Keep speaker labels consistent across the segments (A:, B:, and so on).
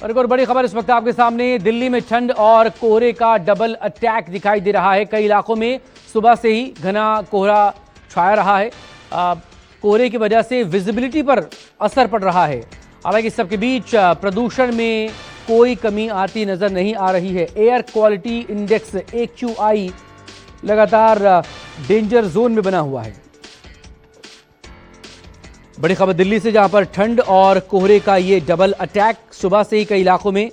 A: और एक और बड़ी खबर इस वक्त आपके सामने। दिल्ली में ठंड और कोहरे का डबल अटैक दिखाई दे रहा है। कई इलाकों में सुबह से ही घना कोहरा छाया रहा है। कोहरे की वजह से विजिबिलिटी पर असर पड़ रहा है। हालांकि सबके बीच प्रदूषण में कोई कमी आती नजर नहीं आ रही है। एयर क्वालिटी इंडेक्स AQI लगातार डेंजर जोन में बना हुआ है। बड़ी खबर दिल्ली से, जहां पर ठंड और कोहरे का ये डबल अटैक। सुबह से ही कई इलाकों में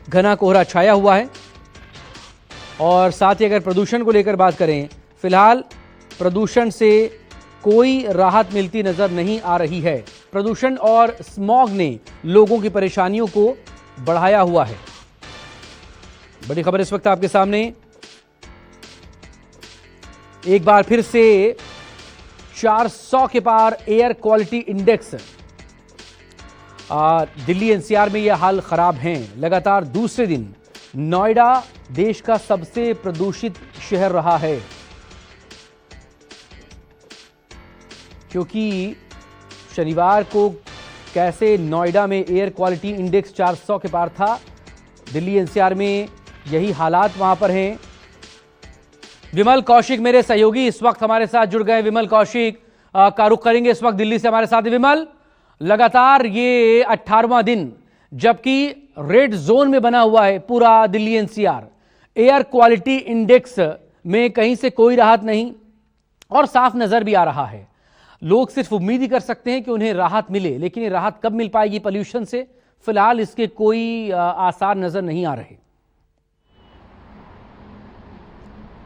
A: घना कोहरा छाया हुआ है। और साथ ही अगर प्रदूषण को लेकर बात करें, फिलहाल प्रदूषण से कोई राहत मिलती नजर नहीं आ रही है। प्रदूषण और स्मॉग ने लोगों की परेशानियों को बढ़ाया हुआ है। बड़ी खबर इस वक्त आपके सामने। एक बार फिर से 400 के पार air quality index. Delhi NCR में यह हाल खराब हैं। लगातार दूसरे दिन नोएडा देश का सबसे प्रदूषित शहर रहा है, क्योंकि शनिवार को कैसे नोएडा में एयर क्वालिटी इंडेक्स 400 के पार था। दिल्ली NCR में यही हालात वहां पर हैं। विमल कौशिक मेरे सहयोगी इस वक्त हमारे साथ जुड़ गए। विमल कौशिक का रुख करेंगे इस वक्त दिल्ली से हमारे साथ। विमल, लगातार ये 18वां दिन जबकि रेड जोन में बना हुआ है पूरा Delhi NCR। Air quality index में कहीं से कोई राहत नहीं और साफ नजर भी आ रहा है। लोग सिर्फ उम्मीद ही कर सकते हैं कि उन्हें राहत मिले, लेकिन ये राहत कब मिल पाएगी पॉल्यूशन से, फिलहाल इसके कोई आसार नजर नहीं आ रहे।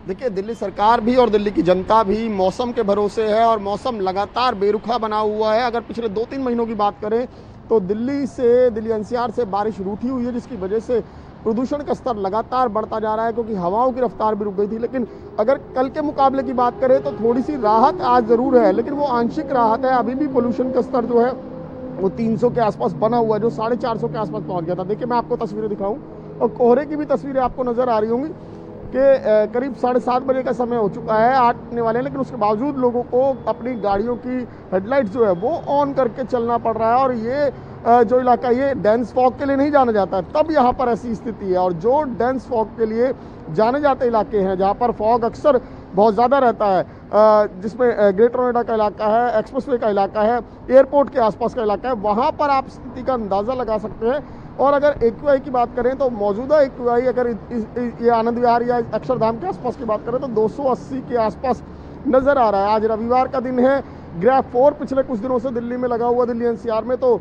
B: देखिए, दिल्ली सरकार भी और दिल्ली की जनता भी मौसम के भरोसे है और मौसम लगातार बेरुखा बना हुआ है। अगर पिछले 2-3 महीनों की बात करें तो दिल्ली NCR से बारिश रूठी हुई है, जिसकी वजह से प्रदूषण का स्तर लगातार बढ़ता जा रहा है, क्योंकि हवाओं की रफ्तार भी रुक गई थी। लेकिन अगर कल के मुकाबले की बात करें तो थोड़ी सी राहत आज ज़रूर है, लेकिन वो आंशिक राहत है। अभी भी पोल्यूशन का स्तर जो है वो 300 के आसपास बना हुआ है, जो 450 के आसपास पहुँच गया था। देखिए, मैं आपको तस्वीरें दिखाऊँ और कोहरे की भी तस्वीरें आपको नज़र आ रही होंगी कि करीब 7:30 बजे का समय हो चुका है, 8 होने वाले हैं, लेकिन उसके बावजूद लोगों को अपनी गाड़ियों की हेडलाइट्स जो है वो ऑन करके चलना पड़ रहा है। और ये जो इलाका, ये डेंस फॉग के लिए नहीं जाना जाता है, तब यहाँ पर ऐसी स्थिति है। और जो डेंस फॉग के लिए जाने जाते इलाके हैं, जहाँ पर फॉग अक्सर बहुत ज़्यादा रहता है, जिसमें ग्रेटर नोएडा का इलाका है, एक्सप्रेसवे का इलाका है, एयरपोर्ट के आसपास का इलाका है, वहाँ पर आप स्थिति का अंदाज़ा लगा सकते हैं। और अगर AQI की बात करें तो मौजूदा AQI अगर ये आनंद विहार या अक्षरधाम के आसपास की बात करें तो 280 के आसपास नज़र आ रहा है। आज रविवार का दिन है। ग्राफ 4 पिछले कुछ दिनों से दिल्ली में लगा हुआ, दिल्ली NCR में। तो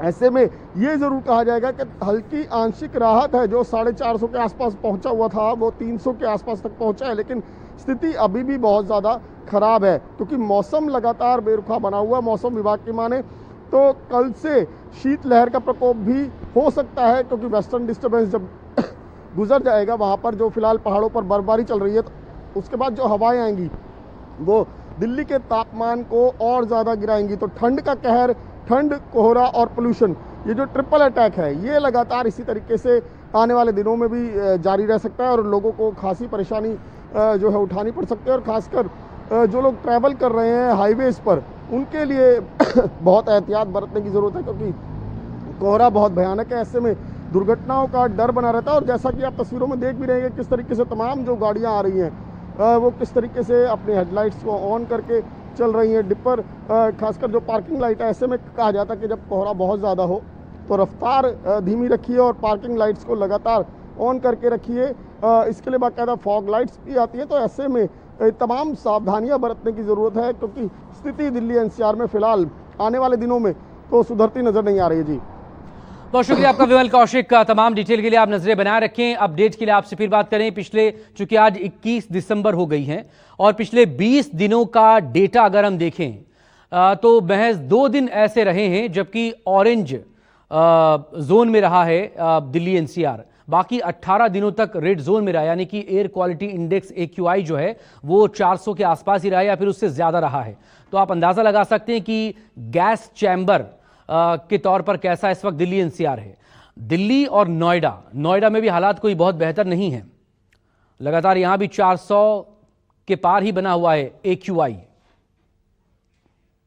B: ऐसे में ये ज़रूर कहा जाएगा कि हल्की आंशिक राहत है। जो 450 के आसपास पहुंचा हुआ था वो 300 के आसपास तक पहुंचा है, लेकिन स्थिति अभी भी बहुत ज़्यादा खराब है, क्योंकि मौसम लगातार बेरुखा बना हुआ। मौसम विभाग की माने तो कल से शीतलहर का प्रकोप भी हो सकता है, क्योंकि वेस्टर्न डिस्टर्बेंस जब गुजर जाएगा वहाँ पर, जो फिलहाल पहाड़ों पर बर्फबारी चल रही है, तो उसके बाद जो हवाएं आएंगी वो दिल्ली के तापमान को और ज़्यादा गिराएंगी। तो ठंड का कहर, ठंड, कोहरा और पोल्यूशन, ये जो ट्रिपल अटैक है, ये लगातार इसी तरीके से आने वाले दिनों में भी जारी रह सकता है और लोगों को खासी परेशानी जो है उठानी पड़ सकती है। और ख़ासकर जो लोग ट्रैवल कर रहे हैं हाईवेज़ पर, उनके लिए बहुत एहतियात बरतने की ज़रूरत है, क्योंकि कोहरा बहुत भयानक है। ऐसे में दुर्घटनाओं का डर बना रहता है। और जैसा कि आप तस्वीरों में देख भी रहे हैं किस तरीके से तमाम जो गाड़ियां आ रही हैं वो किस तरीके से अपने हेडलाइट्स को ऑन करके चल रही हैं। डिपर, खासकर जो पार्किंग लाइट है, ऐसे में कहा जाता है कि जब कोहरा बहुत ज़्यादा हो तो रफ्तार धीमी रखिए और पार्किंग लाइट्स को लगातार ऑन करके रखिए। इसके लिए बाकायदा फॉग लाइट्स भी आती हैं। तो ऐसे में तमाम सावधानियां बरतने की ज़रूरत है, क्योंकि स्थिति दिल्ली NCR में फिलहाल आने वाले दिनों में तो सुधरती नज़र नहीं आ रही है। जी,
A: बहुत शुक्रिया आपका विमल कौशिक का। तमाम डिटेल के लिए आप नजरें बनाए रखें। अपडेट के लिए आपसे फिर बात करें। चूंकि आज 21 दिसंबर हो गई है और पिछले 20 दिनों का डेटा अगर हम देखें तो महज 2 दिन ऐसे रहे हैं जबकि ऑरेंज जोन में रहा है दिल्ली NCR। बाकी 18 दिनों तक रेड जोन में रहा, यानी कि एयर क्वालिटी इंडेक्स AQI जो है वो 400 के आसपास ही रहा या फिर उससे ज़्यादा रहा है। तो आप अंदाज़ा लगा सकते हैं कि गैस चैम्बर के तौर पर कैसा इस वक्त दिल्ली NCR है। दिल्ली और नोएडा में भी हालात कोई बहुत बेहतर नहीं है। लगातार यहाँ भी 400 के पार ही बना हुआ है AQI।